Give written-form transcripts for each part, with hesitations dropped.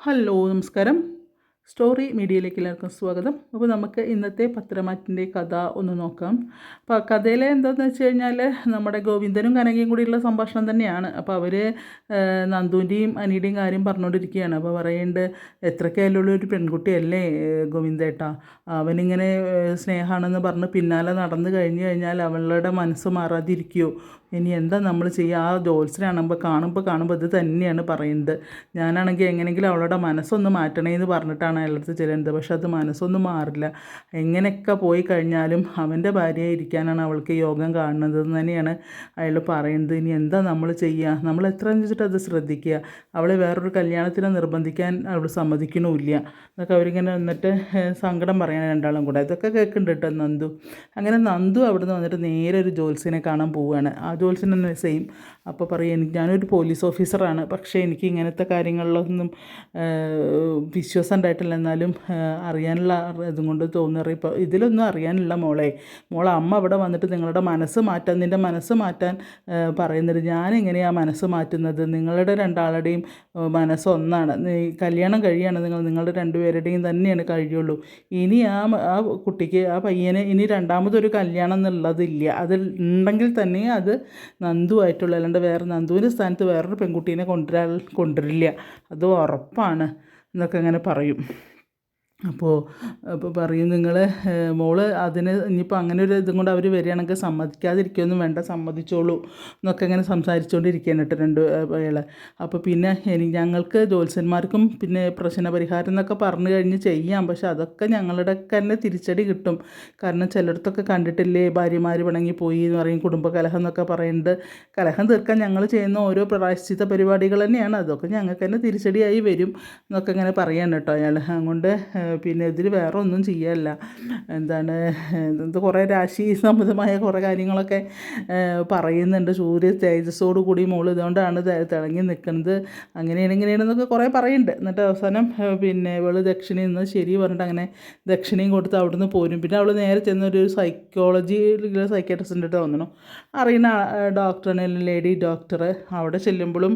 Hello നമസ്കാരം. Story മീഡിയയിലേക്ക് എല്ലാവർക്കും സ്വാഗതം. അപ്പോൾ നമുക്ക് ഇന്നത്തെ പത്രമാറ്റിൻ്റെ കഥ ഒന്ന് നോക്കാം. അപ്പോൾ കഥയിലെ എന്താണെന്ന് വെച്ച് കഴിഞ്ഞാൽ നമ്മുടെ ഗോവിന്ദനും കനകയും കൂടിയുള്ള സംഭാഷണം തന്നെയാണ്. അപ്പോൾ അവർ നന്ദുവിൻ്റെയും അനിയുടെയും കാര്യം പറഞ്ഞുകൊണ്ടിരിക്കുകയാണ്. അപ്പോൾ പറയുന്നുണ്ട്, എത്രയ്ക്കായാലുള്ള ഒരു പെൺകുട്ടിയല്ലേ ഗോവിന്ദേട്ടാ, അവനിങ്ങനെ സ്നേഹമാണെന്ന് പറഞ്ഞ് പിന്നാലെ നടന്നു കഴിഞ്ഞു കഴിഞ്ഞാൽ അവളുടെ മനസ്സ് മാറാതിരിക്കുമോ? ഇനി എന്താ നമ്മൾ ചെയ്യുക? ആ ജോത്സ്യനാകുമ്പോൾ കാണുമ്പോൾ ഇത് തന്നെയാണ് പറയുന്നത്. ഞാനാണെങ്കിൽ എങ്ങനെയെങ്കിലും അവളുടെ മനസ്സൊന്ന് മാറ്റണേന്ന് പറഞ്ഞിട്ടാണ് അയാളുടെ ചെല്ലുന്നത്. പക്ഷെ അത് മനസ്സൊന്നും മാറില്ല. എങ്ങനെയൊക്കെ പോയി കഴിഞ്ഞാലും അവൻ്റെ ഭാര്യയായി ഇരിക്കാനാണ് അവൾക്ക് യോഗം കാണുന്നത് എന്ന് തന്നെയാണ് അയാൾ പറയുന്നത്. ഇനി എന്താ നമ്മൾ ചെയ്യുക? നമ്മൾ എത്ര വെച്ചിട്ട് അത് ശ്രദ്ധിക്കുക? അവളെ വേറൊരു കല്യാണത്തിന് നിർബന്ധിക്കാൻ അവൾ സമ്മതിക്കണമില്ല എന്നൊക്കെ അവരിങ്ങനെ വന്നിട്ട് സങ്കടം പറയാൻ രണ്ടാളും കൂടെ. ഇതൊക്കെ കേൾക്കുന്നുണ്ട് കേട്ടോ നന്ദു. അങ്ങനെ നന്ദു അവിടെ നിന്ന് വന്നിട്ട് നേരെ ഒരു ജോത്സ്യനെ കാണാൻ പോവുകയാണ്. ആ ജോത്സ്യൻ തന്നെ സെയിം. അപ്പോൾ പറയും, ഞാനൊരു പോലീസ് ഓഫീസറാണ്, പക്ഷേ എനിക്ക് ഇങ്ങനത്തെ കാര്യങ്ങളിലൊന്നും വിശ്വാസം ഉണ്ടായിട്ടില്ല. എന്നാലും അറിയാനുള്ള ഇതും കൊണ്ട് തോന്നുന്നത് ഇപ്പോൾ ഇതിലൊന്നും അറിയാനില്ല മോളെ. അമ്മ അവിടെ വന്നിട്ട് നിങ്ങളുടെ മനസ്സ് മാറ്റാൻ, നിൻ്റെ മനസ്സ് മാറ്റാൻ പറയുന്നത്. ഞാനെങ്ങനെയാണ് മനസ്സ് മാറ്റുന്നത്? നിങ്ങളുടെ രണ്ടാളുടെയും മനസ്സ് ഒന്നാണ്. കല്യാണം കഴിയാണ് നിങ്ങളുടെ രണ്ടുപേരുടെയും തന്നെയാണ് കഴിയുള്ളൂ. ഇനി ആ കുട്ടിക്ക്, ആ പയ്യന് ഇനി രണ്ടാമതൊരു കല്യാണം എന്നുള്ളതില്ല. അതിൽ ഉണ്ടെങ്കിൽ തന്നെ അത് നന്ദുവായിട്ടുള്ള, അല്ലാണ്ട് വേറെ നന്ദുവിൻ്റെ സ്ഥാനത്ത് വേറൊരു പെൺകുട്ടീനെ കൊണ്ടുവരില്ല, അത് ഉറപ്പാണ് എന്നൊക്കെ അങ്ങനെ പറയും. അപ്പോൾ പറയും, നിങ്ങൾ മോള് അതിന് ഇനിയിപ്പോൾ അങ്ങനെ ഒരു ഇതും കൊണ്ട് അവർ വരികയാണെങ്കിൽ സമ്മതിക്കാതിരിക്കുകയൊന്നും വേണ്ട, സമ്മതിച്ചോളൂ എന്നൊക്കെ ഇങ്ങനെ സംസാരിച്ചുകൊണ്ടിരിക്കുകയാണ് കേട്ടോ അയാൾ. അപ്പോൾ പിന്നെ ഞങ്ങൾക്ക് ജ്യോത്സ്യന്മാർക്കും പിന്നെ പ്രശ്നപരിഹാരം എന്നൊക്കെ പറഞ്ഞു കഴിഞ്ഞ് ചെയ്യാം, പക്ഷെ അതൊക്കെ ഞങ്ങളുടെ തന്നെ തിരിച്ചടി കിട്ടും. കാരണം ചിലയിടത്തൊക്കെ കണ്ടിട്ടില്ലേ, ഭാര്യമാർ പിണങ്ങിപ്പോയി എന്ന് പറയും, കുടുംബകലഹം എന്നൊക്കെ പറയുന്നത്. കലഹം തീർക്കാൻ ഞങ്ങൾ ചെയ്യുന്ന ഓരോ പ്രായശ്ചിത്ത പരിപാടികൾ തന്നെയാണ്, അതൊക്കെ ഞങ്ങൾക്ക് തന്നെ തിരിച്ചടിയായി വരും എന്നൊക്കെ ഇങ്ങനെ പറയാൻ കേട്ടോ അയാൾ. അതുകൊണ്ട് പിന്നെ ഇതിൽ വേറെ ഒന്നും ചെയ്യല്ല. എന്താണ് ഇത് കുറേ രാശി സംബന്ധമായ കുറേ കാര്യങ്ങളൊക്കെ പറയുന്നുണ്ട്. സൂര്യ തേജസ്സോടു കൂടി മോൾ ഇതുകൊണ്ടാണ് തിളങ്ങി നിൽക്കുന്നത്, ഇങ്ങനെയാണെന്നൊക്കെ കുറേ പറയുന്നുണ്ട്. എന്നിട്ട് അവസാനം പിന്നെ ഇവൾ ദക്ഷിണയിൽ നിന്ന് ശരി പറഞ്ഞിട്ട് അങ്ങനെ ദക്ഷിണയും കൊടുത്ത് അവിടെ നിന്ന് പോരും. പിന്നെ അവൾ നേരെ ചെന്നൊരു സൈക്കാട്രിസ്റ്റിൻ്റെ തോന്നണം, അറിയുന്ന ഡോക്ടറാണ്, ലേഡി ഡോക്ടർ. അവിടെ ചെല്ലുമ്പോഴും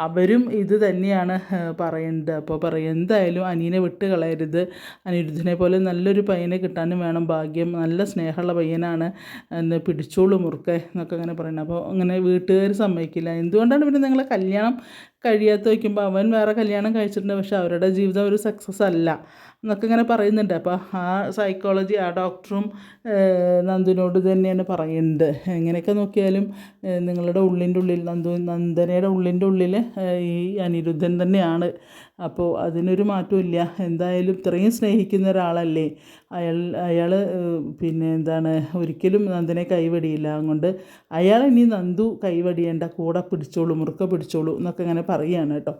അവരും ഇത് തന്നെയാണ് പറയുന്നത്. അപ്പോൾ പറയും, എന്തായാലും അനിയനെ വിട്ട് കളയരുത്, അനിരുദ്ധനെ പോലെ നല്ലൊരു പയ്യനെ കിട്ടാനും വേണം ഭാഗ്യം, നല്ല സ്നേഹമുള്ള പയ്യനാണ് എന്ന് പിടിച്ചോളൂ മുറുക്കെ എന്നൊക്കെ അങ്ങനെ പറയുന്നത്. അപ്പോൾ അങ്ങനെ വീട്ടുകാർ സമ്മതിക്കില്ല. എന്തുകൊണ്ടാണ് പിന്നെ നിങ്ങളെ കല്യാണം കഴിയാത്ത വയ്ക്കുമ്പോൾ അവൻ വേറെ കല്യാണം കഴിച്ചിട്ടുണ്ട്, പക്ഷെ അവരുടെ ജീവിതം ഒരു സക്സസ് അല്ല എന്നൊക്കെ ഇങ്ങനെ പറയുന്നുണ്ട്. അപ്പോൾ ആ സൈക്കോളജി ആ ഡോക്ടറും നന്ദുവിനോട് തന്നെയാണ് പറയുന്നത്. എങ്ങനെയൊക്കെ നോക്കിയാലും നിങ്ങളുടെ ഉള്ളിൻ്റെ ഉള്ളിൽ നന്ദനയുടെ ഉള്ളിൻ്റെ ഉള്ളിൽ ഈ അനിരുദ്ധൻ തന്നെയാണ്. അപ്പോൾ അതിനൊരു മാറ്റമില്ല. എന്തായാലും ഇത്രയും സ്നേഹിക്കുന്ന ഒരാളല്ലേ അയാൾ പിന്നെ എന്താണ് ഒരിക്കലും നന്ദനെ കൈവടിയില്ല. അതുകൊണ്ട് അയാൾ ഇനി നന്ദു കൈവടിയേണ്ട, കൂടെ പിടിച്ചോളൂ, മുറുക്കെ പിടിച്ചോളൂ എന്നൊക്കെ ഇങ്ങനെ പറയുകയാണ് കേട്ടോ.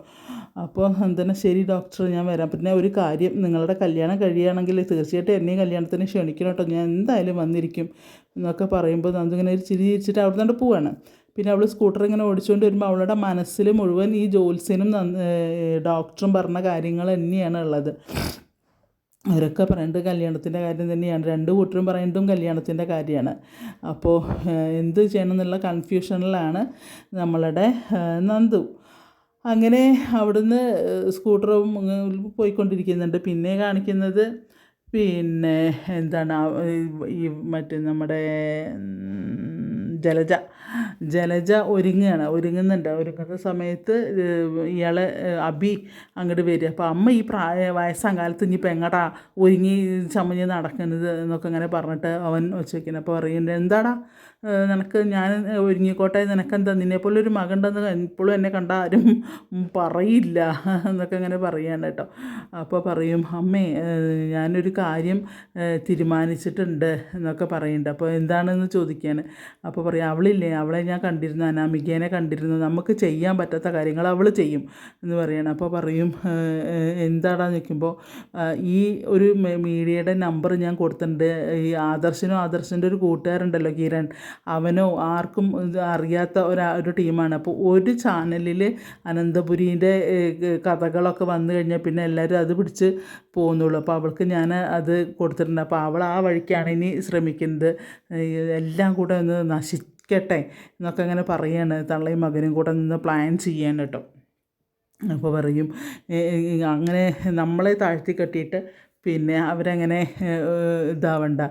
അപ്പോൾ നന്ദന, ശരി ഡോക്ടർ, ഞാൻ വരാം. പിന്നെ ഒരു കാര്യം, നിങ്ങളുടെ കല്യാണം കഴിയുകയാണെങ്കിൽ തീർച്ചയായിട്ടും എന്നെയും കല്യാണത്തിന് ക്ഷണിക്കണം കേട്ടോ, ഞാൻ എന്തായാലും വന്നിരിക്കും എന്നൊക്കെ പറയുമ്പോൾ നന്ദു ഇങ്ങനെ ഒരു ചിരി ചിരിച്ചിട്ട് അവിടെ നിന്ന് പോവാണ്. പിന്നെ അവൾ സ്കൂട്ടർ ഇങ്ങനെ ഓടിച്ചുകൊണ്ട് വരുമ്പോൾ അവളുടെ മനസ്സിൽ മുഴുവൻ ഈ ജോത്സ്യനും ഡോക്ടറും പറഞ്ഞ കാര്യങ്ങൾ തന്നെയാണ് ഉള്ളത്. അവരൊക്കെ പറയുന്നത് കല്യാണത്തിൻ്റെ കാര്യം തന്നെയാണ്, രണ്ട് കൂട്ടരും പറയുന്നതും കല്യാണത്തിൻ്റെ കാര്യമാണ്. അപ്പോൾ എന്ത് ചെയ്യണം എന്നുള്ള കൺഫ്യൂഷനിലാണ് നമ്മളുടെ നന്ദു. അങ്ങനെ അവിടുന്ന് സ്കൂട്ടർ പോയിക്കൊണ്ടിരിക്കുന്നുണ്ട്. പിന്നെ കാണിക്കുന്നത് പിന്നെ എന്താണ് ഈ മറ്റേ നമ്മുടെ ജലജ ഒരുങ്ങുന്ന സമയത്ത് ഇയാൾ അബി അങ്ങോട്ട് വരിക. അപ്പോൾ അമ്മ ഈ വയസ്സാം കാലത്ത് ഇനിയിപ്പോൾ എങ്ങടാ ഒരുങ്ങി ചമഞ്ഞ് നടക്കുന്നത് എന്നൊക്കെ അങ്ങനെ പറഞ്ഞിട്ട് അവൻ വെച്ചേക്കുന്നത്. അപ്പോൾ പറയുന്നുണ്ട്, എന്താടാ നിനക്ക്, ഞാൻ ഒരുങ്ങിക്കോട്ടെ, നിനക്കെന്താ, നിന്നെപ്പോലെ ഒരു മകണ്ടെന്ന് ഇപ്പോഴും എന്നെ കണ്ട ആരും പറയില്ല എന്നൊക്കെ അങ്ങനെ പറയാണ് കേട്ടോ. അപ്പോൾ പറയും, അമ്മേ ഞാനൊരു കാര്യം തീരുമാനിച്ചിട്ടുണ്ട് എന്നൊക്കെ പറയുന്നുണ്ട്. അപ്പോൾ എന്താണെന്ന് ചോദിക്കുകയാണ്. അപ്പോൾ പറയും, അവളെ ഞാൻ കണ്ടിരുന്നു, അനാമികേനെ കണ്ടിരുന്നു, നമുക്ക് ചെയ്യാൻ പറ്റാത്ത കാര്യങ്ങൾ അവൾ ചെയ്യും എന്ന് പറയണം. അപ്പോൾ പറയും, എന്താടാന്ന് ചോദിക്കുമ്പോൾ, ഈ ഒരു മീഡിയയുടെ നമ്പർ ഞാൻ കൊടുത്തിട്ടുണ്ട്, ഈ ആദർശിൻ്റെ ഒരു കൂട്ടുകാരുണ്ടല്ലോ കിരൺ, അവനോ ആർക്കും അറിയാത്ത ഒരു ടീമാണ്. അപ്പോൾ ഒരു ചാനലിൽ അനന്തപുരീൻ്റെ കഥകളൊക്കെ വന്നു കഴിഞ്ഞാൽ പിന്നെ എല്ലാവരും അത് പിടിച്ച് പോകുന്നുള്ളൂ. അപ്പോൾ അവൾക്ക് ഞാൻ അത് കൊടുത്തിട്ടുണ്ട്. അപ്പോൾ അവൾ ആ വഴിക്കാണ് ഇനി ശ്രമിക്കുന്നത്, എല്ലാം കൂടെ ഒന്ന് നശിക്കട്ടെ എന്നൊക്കെ അങ്ങനെ പറയാണ്. തള്ളയും മകനും കൂടെ നിന്ന് പ്ലാൻ ചെയ്യാൻ കേട്ടോ. അപ്പോൾ പറയും അങ്ങനെ നമ്മളെ താഴ്ത്തി കെട്ടിയിട്ട് പിന്നെ അവരങ്ങനെ ഇതാവണ്ട,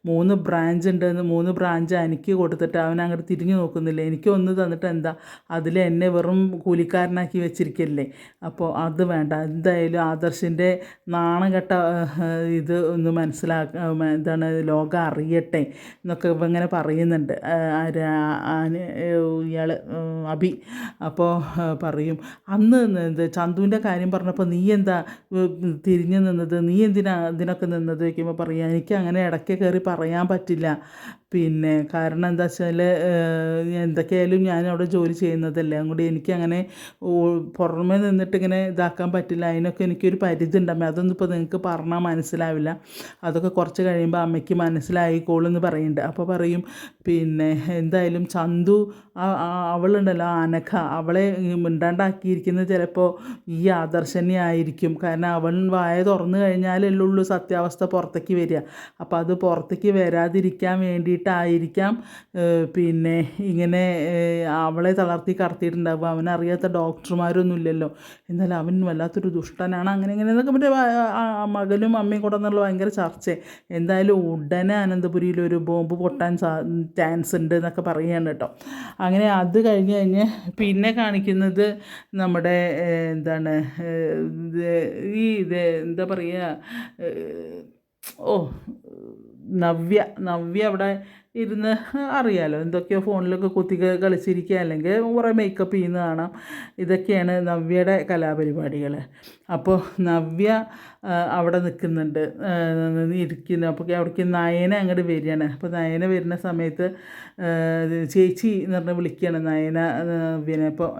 3 ബ്രാഞ്ച് ഉണ്ടെന്ന് 3 ബ്രാഞ്ച് എനിക്ക് കൊടുത്തിട്ട് അവൻ അങ്ങോട്ട് തിരിഞ്ഞു നോക്കുന്നില്ല, എനിക്ക് ഒന്ന് തന്നിട്ട് എന്താ, അതിൽ എന്നെ വെറും കൂലിക്കാരനാക്കി വെച്ചിരിക്കല്ലേ. അപ്പോൾ അത് വേണ്ട, എന്തായാലും ആദർശിൻ്റെ നാണം കെട്ട ഇത് ഒന്ന് എന്താണ് ലോകം അറിയട്ടെ എന്നൊക്കെ ഇങ്ങനെ പറയുന്നുണ്ട് ഇയാൾ അഭി. അപ്പോൾ പറയും അന്ന് ഇത് ചന്തുവിൻ്റെ കാര്യം പറഞ്ഞപ്പോൾ നീ എന്താ തിരിഞ്ഞു നിന്നത്, നീ എന്തിനാ ഇതിനൊക്കെ നിന്നത് വയ്ക്കുമ്പോൾ പറയാം എനിക്ക് അങ്ങനെ ഇടയ്ക്ക് കയറി പറയാൻ പറ്റില്ല, പിന്നെ കാരണം എന്താ വെച്ചാൽ എന്തൊക്കെയായാലും ഞാൻ അവിടെ ജോലി ചെയ്യുന്നതല്ലേ, അതുകൊണ്ട് എനിക്കങ്ങനെ പുറമെ നിന്നിട്ട് ഇങ്ങനെ ഇതാക്കാൻ പറ്റില്ല, അതിനൊക്കെ എനിക്കൊരു പരിധി ഉണ്ടമ്മേ, അതൊന്നും ഇപ്പോൾ നിങ്ങൾക്ക് പറഞ്ഞാൽ മനസ്സിലാവില്ല, അതൊക്കെ കുറച്ച് കഴിയുമ്പോൾ അമ്മയ്ക്ക് മനസ്സിലായിക്കോളെന്ന് പറയുന്നുണ്ട്. അപ്പോൾ പറയും പിന്നെ എന്തായാലും ചന്തു അവളുണ്ടല്ലോ അനഘ, അവളെ മിണ്ടാണ്ടാക്കിയിരിക്കുന്നത് ചിലപ്പോൾ ഈ ആദർശനെ ആയിരിക്കും, കാരണം അവൻ വായ തുറന്നു കഴിഞ്ഞാലല്ലേ ഉള്ളൂ സത്യാവസ്ഥ പുറത്തേക്ക് വരിക, അപ്പോൾ അത് പുറത്തേക്ക് വരാതിരിക്കാൻ വേണ്ടിയിട്ടായിരിക്കാം പിന്നെ ഇങ്ങനെ അവളെ തളർത്തി കടത്തിയിട്ടുണ്ടാവുക. അവനറിയാത്ത ഡോക്ടർമാരൊന്നും ഇല്ലല്ലോ, എന്നാലും അവൻ വല്ലാത്തൊരു ദുഷ്ടനാണ്, അങ്ങനെ ഇങ്ങനെ എന്നൊക്കെ മറ്റേ മകനും അമ്മയും കൂടെ എന്നുള്ള ഭയങ്കര ചർച്ച. എന്തായാലും ഉടനെ അനന്തപുരിയിൽ ഒരു ബോംബ് പൊട്ടാൻ ചാൻസ് ഉണ്ട് എന്നൊക്കെ പറയുകയാണ് കേട്ടോ. അങ്ങനെ അത് കഴിഞ്ഞ് പിന്നെ കാണിക്കുന്നത് നമ്മുടെ എന്താണ് എന്താ പറയുക, ഓ നവ്യ അവിടെ ഇരുന്ന് അറിയാലോ എന്തൊക്കെയോ ഫോണിലൊക്കെ കുത്തി കളിച്ചിരിക്കുക, അല്ലെങ്കിൽ കുറേ മേക്കപ്പ് ചെയ്യുന്ന കാണാം. ഇതൊക്കെയാണ് നവ്യയുടെ കലാപരിപാടികൾ. അപ്പോൾ നവ്യ അവിടെ നിൽക്കുന്നുണ്ട്, ഇരിക്കുന്നു. അപ്പോൾ അവിടേക്ക് നയന അങ്ങോട്ട് വരികയാണ്. അപ്പോൾ നയന വരുന്ന സമയത്ത് ചേച്ചി എന്ന് പറഞ്ഞ് വിളിക്കുകയാണ് നവ്യനെ. അപ്പോൾ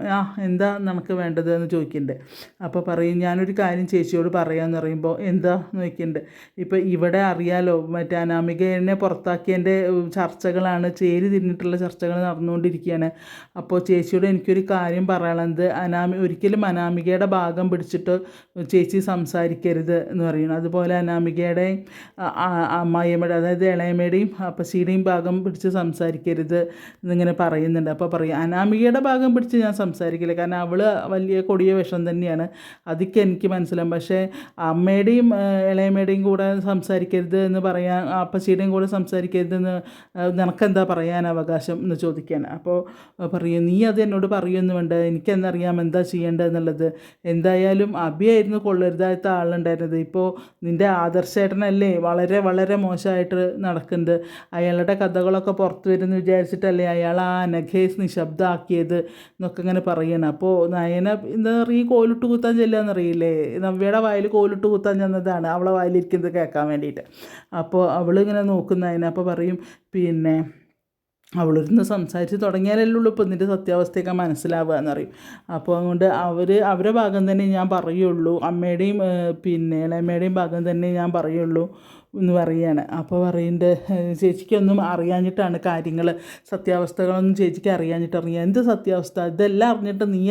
എന്താ നമുക്ക് വേണ്ടത് എന്ന് ചോദിക്കുന്നുണ്ട്. അപ്പോൾ പറയും ഞാനൊരു കാര്യം ചേച്ചിയോട് പറയാമെന്ന് പറയുമ്പോൾ എന്താ നോക്കിയിട്ടുണ്ട്. ഇപ്പോൾ ഇവിടെ അറിയാലോ മറ്റേ അനാമികനെ പുറത്താക്കിയതിൻ്റെ ചർച്ചകളാണ്, ചേരി തിരിഞ്ഞിട്ടുള്ള ചർച്ചകൾ നടന്നുകൊണ്ടിരിക്കുകയാണ്. അപ്പോൾ ചേച്ചിയോട് എനിക്കൊരു കാര്യം പറയാനുള്ളത്, ഒരിക്കലും അനാമികയുടെ ഭാഗം പിടിച്ചിട്ട് ചേച്ചി സംസാരിക്കരുത് എന്ന് പറയുന്നു. അതുപോലെ അനാമികയുടെ അമ്മായിയമ്മയുടെ, അതായത് ഇളയമ്മയുടെയും അപ്പച്ചിയുടെയും ഭാഗം പിടിച്ച് സംസാരിക്കരുത് എന്നിങ്ങനെ പറയുന്നുണ്ട്. അപ്പോൾ പറയും അനാമികയുടെ ഭാഗം പിടിച്ച് ഞാൻ സംസാരിക്കില്ല, കാരണം അവൾ വലിയ കൊടിയ വിഷം തന്നെയാണ്, അതൊക്കെ എനിക്ക് മനസ്സിലാവും. പക്ഷേ അമ്മയുടെയും ഇളയമ്മയുടെയും കൂടെ സംസാരിക്കരുത് എന്ന് പറയാൻ, അപ്പച്ചിയുടെയും കൂടെ സംസാരിക്കരുതെന്ന് നിനക്കെന്താ പറയാൻ അവകാശം എന്ന് ചോദിക്കാൻ. അപ്പോൾ പറയും നീ അത് എന്നോട് പറയുമെന്ന് വേണ്ട, എനിക്കെന്നറിയാം എന്താ ചെയ്യേണ്ടതെന്നുള്ളത്. എന്തായാലും അഭിയായിരുന്നു കൊള്ളരുതാത്ത ആളുണ്ടായിരുന്നത്, ഇപ്പോൾ നിൻ്റെ ആദർശേട്ടനല്ലേ വളരെ വളരെ മോശമായിട്ട് നടക്കുന്നത്, അയാളുടെ കഥകളൊക്കെ പുറത്തു വരുമെന്ന് വിചാരിച്ചിട്ടല്ലേ അയാൾ ആ അനഘയെ നിശബ്ദമാക്കിയത് എന്നൊക്കെ ഇങ്ങനെ പറയണം. അപ്പോൾ നയന എന്താ പറയുക, ഈ കോലിട്ട് കുത്താൻ ചെല്ലാന്നറിയില്ലേ, നവ്യയുടെ വായിൽ കോലിട്ട് കുത്താൻ ചെന്നതാണ് അവളെ വായിലിരിക്കുന്നത് കേൾക്കാൻ വേണ്ടിയിട്ട്. അപ്പോൾ അവളിങ്ങനെ നോക്കുന്നതിന് അപ്പോൾ പറയും പിന്നെ അവളിരുന്ന് സംസാരിച്ച് തുടങ്ങിയാലല്ലേ ഉള്ളൂ ഇപ്പോൾ ഇതിൻ്റെ സത്യാവസ്ഥയൊക്കെ മനസ്സിലാവുക എന്നറിയും. അപ്പോൾ അതുകൊണ്ട് അവരുടെ ഭാഗം തന്നെ ഞാൻ പറയുള്ളൂ, അമ്മയുടെയും പിന്നെ ഇളയമ്മയുടെയും ഭാഗം തന്നെ ഞാൻ പറയുള്ളൂ എന്ന് പറയുകയാണ്. അപ്പോൾ പറയുന്നുണ്ട് ചേച്ചിക്കൊന്നും അറിയാഞ്ഞിട്ടാണ് കാര്യങ്ങൾ, സത്യാവസ്ഥകളൊന്നും ചേച്ചിക്ക് അറിയാഞ്ഞിട്ടറിയാം. എന്ത് സത്യാവസ്ഥ, ഇതെല്ലാം അറിഞ്ഞിട്ട് നീ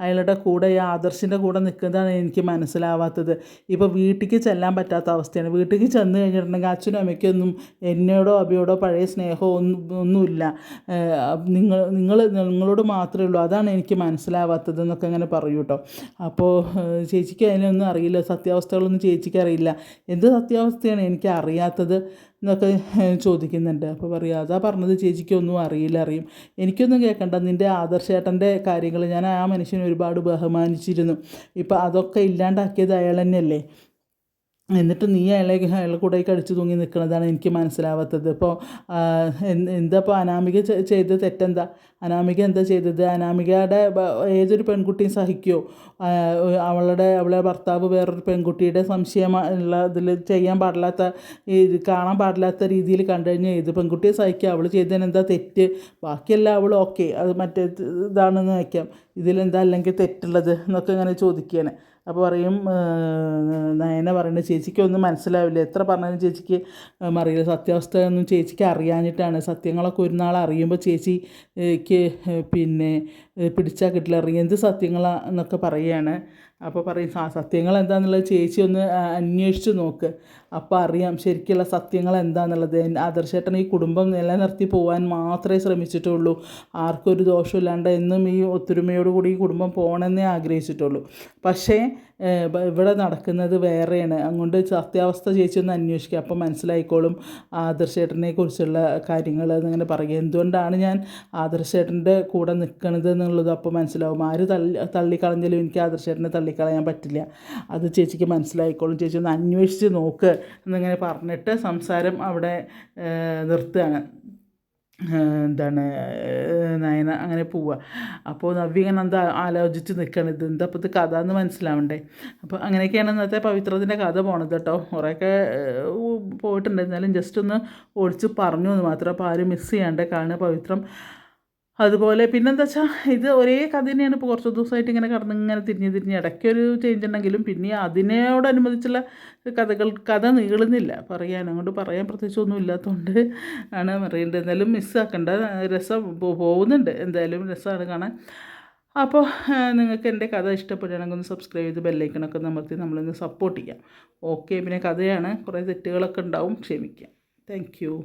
അയാളുടെ കൂടെ ഈ ആദർശിൻ്റെ കൂടെ നിൽക്കുന്നതാണ് എനിക്ക് മനസ്സിലാവാത്തത്. ഇപ്പോൾ വീട്ടിലേക്ക് ചെല്ലാൻ പറ്റാത്ത അവസ്ഥയാണ്, വീട്ടിലേക്ക് ചെന്ന് കഴിഞ്ഞിട്ടുണ്ടെങ്കിൽ അച്ഛനും അമ്മയ്ക്കൊന്നും എന്നോടോ അബിയോടോ പഴയ സ്നേഹമോ ഒന്നുമില്ല, നിങ്ങളോട് മാത്രമേ ഉള്ളൂ, അതാണ് എനിക്ക് മനസ്സിലാവാത്തത് എന്നൊക്കെ അങ്ങനെ പറയൂ കേട്ടോ. അപ്പോൾ ചേച്ചിക്ക് അതിനൊന്നും അറിയില്ല, സത്യാവസ്ഥകളൊന്നും ചേച്ചിക്ക് അറിയില്ല, എന്ത് സത്യാവസ്ഥയാണ് എനിക്ക് അറിയാത്തത് എന്നൊക്കെ ചോദിക്കുന്നുണ്ട്. അപ്പോൾ പറയുക അതാ പറഞ്ഞത് ചേച്ചിക്കൊന്നും അറിയും, എനിക്കൊന്നും കേൾക്കണ്ട, നിൻ്റെ ആദർശേട്ടൻ്റെ കാര്യങ്ങൾ ഞാൻ ആ മനുഷ്യനെ ഒരുപാട് ബഹുമാനിച്ചിരുന്നു, ഇപ്പോൾ അതൊക്കെ ഇല്ലാണ്ടാക്കിയത് അയാൾ തന്നെയല്ലേ, എന്നിട്ട് നീ അയാളെ കൂടെ കടിച്ചു തൂങ്ങി നിൽക്കുന്നതാണ് എനിക്ക് മനസ്സിലാവാത്തത്. ഇപ്പോൾ എന്താ ഇപ്പോൾ അനാമിക ചെയ്ത തെറ്റെന്താ, അനാമിക എന്താ ചെയ്തത്, അനാമികയുടെ ഏതൊരു പെൺകുട്ടിയും സഹിക്കുമോ, അവളുടെ ഭർത്താവ് വേറൊരു പെൺകുട്ടിയുടെ സംശയമുള്ള ഇതിൽ ചെയ്യാൻ പാടില്ലാത്ത കാണാൻ പാടില്ലാത്ത രീതിയിൽ കണ്ടു കഴിഞ്ഞാൽ ഏത് പെൺകുട്ടിയെ സഹിക്കുക, അവൾ ചെയ്തതിന് എന്താ തെറ്റ്, ബാക്കിയെല്ലാം അവൾ ഓക്കെ, അത് മറ്റേ ഇതാണെന്ന് വയ്ക്കാം, ഇതിലെന്താ അല്ലെങ്കിൽ തെറ്റുള്ളത് എന്നൊക്കെ ഇങ്ങനെ ചോദിക്കുകയാണ്. അപ്പോൾ പറയും നയന പറയുന്നത് ചേച്ചിക്കൊന്നും മനസ്സിലാവില്ല, എത്ര പറഞ്ഞാലും ചേച്ചിക്ക് അറിയില്ല, സത്യാവസ്ഥയൊന്നും ചേച്ചിക്ക് അറിയാഞ്ഞിട്ടാണ്, സത്യങ്ങളൊക്കെ ഒരു നാൾ അറിയുമ്പോൾ ചേച്ചിക്ക് പിന്നെ പിടിച്ചാൽ കിട്ടില്ല, അറിയാം എന്ത് സത്യങ്ങളാണെന്നൊക്കെ പറയുകയാണ്. അപ്പോൾ പറയും സത്യങ്ങൾ എന്താണെന്നുള്ളത് ചേച്ചി ഒന്ന് അന്വേഷിച്ച് നോക്ക്, അപ്പോൾ അറിയാം ശരിക്കുള്ള സത്യങ്ങൾ എന്താണെന്നുള്ളത്. ആദർശേട്ടൻ ഈ കുടുംബം നിലനിർത്തി പോകാൻ മാത്രമേ ശ്രമിച്ചിട്ടുള്ളൂ, ആർക്കും ഒരു ദോഷമില്ലാണ്ട് എന്നും ഈ ഒത്തൊരുമയോടുകൂടി ഈ കുടുംബം പോകണമെന്നേ ആഗ്രഹിച്ചിട്ടുള്ളൂ. പക്ഷേ ഇവിടെ നടക്കുന്നത് വേറെയാണ്. അതുകൊണ്ട് സത്യാവസ്ഥ ചേച്ചി ഒന്ന് അന്വേഷിക്കുക, അപ്പോൾ മനസ്സിലായിക്കോളും ആദർശേട്ടനെ കുറിച്ചുള്ള കാര്യങ്ങൾ എന്നിങ്ങനെ പറയുക. എന്തുകൊണ്ടാണ് ഞാൻ ആദർശേട്ടൻ്റെ കൂടെ നിൽക്കണത് എന്നുള്ളത് അപ്പോൾ മനസ്സിലാവും. ആര് തള്ളിക്കളഞ്ഞാലും എനിക്ക് ആദർശേട്ടനെ തള്ളിക്കളയാൻ പറ്റില്ല, അത് ചേച്ചിക്ക് മനസ്സിലായിക്കോളും. ചേച്ചി ഒന്ന് അന്വേഷിച്ച് നോക്ക് എന്നിങ്ങനെ പറഞ്ഞിട്ട് സംസാരം അവിടെ നിർത്തുകയാണ്. നയന അങ്ങനെ പോവുക. അപ്പോൾ നവ്യ ഇങ്ങനെ എന്താ ആലോചിച്ച് നിൽക്കണം, എന്താ ഇപ്പോൾ ഇത് കഥ എന്ന് മനസ്സിലാവണ്ടേ. അപ്പോൾ അങ്ങനെയൊക്കെയാണ് ഇന്നത്തെ പവിത്രത്തിൻ്റെ കഥ പോണത് കേട്ടോ. കുറേയൊക്കെ പോയിട്ടുണ്ട്, എന്നാലും ജസ്റ്റ് ഒന്ന് ഒളിച്ച് പറഞ്ഞു എന്ന് മാത്രം. അപ്പോൾ ആരും മിസ് ചെയ്യാണ്ട് കാണുക പവിത്രം. അതുപോലെ പിന്നെന്താ വെച്ചാൽ ഇത് ഒരേ കഥ തന്നെയാണ്. ഇപ്പോൾ കുറച്ച് ദിവസമായിട്ട് ഇങ്ങനെ ഇങ്ങനെ തിരിഞ്ഞ് ഇടയ്ക്കൊരു ചേഞ്ച് ഉണ്ടെങ്കിലും പിന്നെ അതിനോടനുബന്ധിച്ചുള്ള കഥ നീളുന്നില്ല പറയാൻ. അങ്ങോട്ട് പറയാൻ പ്രത്യേകിച്ചൊന്നും ഇല്ലാത്തതുകൊണ്ട് ആണ് പറയുന്നത്. എന്തായാലും മിസ്സാക്കണ്ട, രസം പോകുന്നുണ്ട്, എന്തായാലും രസമാണ് കാണാൻ. അപ്പോൾ നിങ്ങൾക്ക് എൻ്റെ കഥ ഇഷ്ടപ്പെടുകയാണെങ്കിൽ ഒന്ന് സബ്സ്ക്രൈബ് ചെയ്ത് ബെല്ലൈക്കണൊക്കെ അമർത്തി നമ്മളൊന്ന് സപ്പോർട്ട് ചെയ്യാം. ഓക്കെ, പിന്നെ കഥയാണ്, കുറേ തെറ്റുകളൊക്കെ ഉണ്ടാവും, ക്ഷമിക്കാം. Thank you.